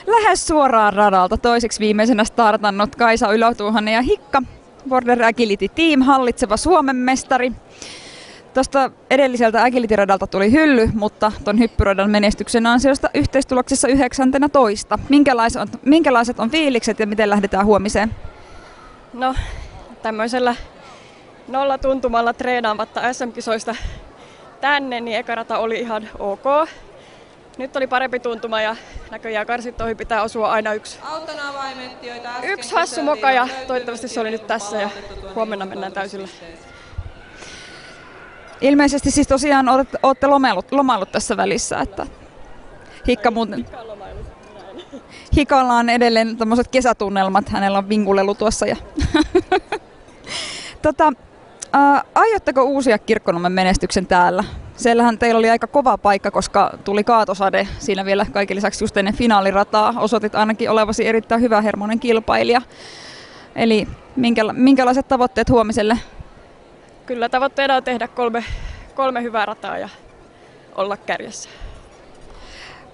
Lähes suoraan radalta toiseksi viimeisenä startannut Kaisa Ylätuuhanen ja Hikka, Border Agility Team, hallitseva Suomen mestari. Tuosta edelliseltä Agility-radalta tuli hylly, mutta tuon hyppyradan menestyksen ansiosta yhteistuloksessa 19. Minkälaiset on fiilikset ja miten lähdetään huomiseen? No, tämmöisellä nollatuntumalla treenaamatta SM-kisoista tänne, niin eka rata oli ihan ok. Nyt oli parempi tuntuma ja näköjään karsittoihin pitää osua aina yksi hassu moka ja toivottavasti se oli nyt tässä ja huomenna mennään täysillä. Ilmeisesti siis tosiaan olette lomaillut tässä välissä, että Hikalla on edelleen tommoset kesätunnelmat, hänellä on vinkulelu tuossa. Aiotteko uusia Kirkkonummen menestyksen täällä? Siellähän teillä oli aika kova paikka, koska tuli kaatosade. Siinä vielä kaiken lisäksi just ennen finaalirataa osoitit ainakin olevasi erittäin hyvähermoinen kilpailija. Eli minkälaiset tavoitteet huomiselle? Kyllä tavoitteena on tehdä kolme hyvää rataa ja olla kärjessä.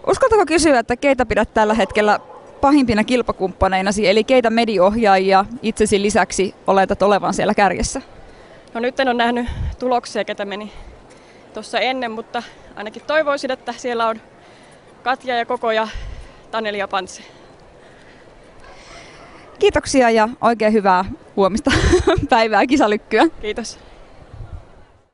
Uskaltako kysyä, että keitä pidät tällä hetkellä pahimpina kilpakumppaneinasi, eli keitä mediohjaajia itsesi lisäksi oletat olevan siellä kärjessä? No nyt en ole nähnyt tuloksia, ketä meni tuossa ennen, mutta ainakin toivoisin, että siellä on Katja ja Koko ja Taneli ja Pantse. Kiitoksia ja oikein hyvää huomista päivää kisalykkyä. Kiitos.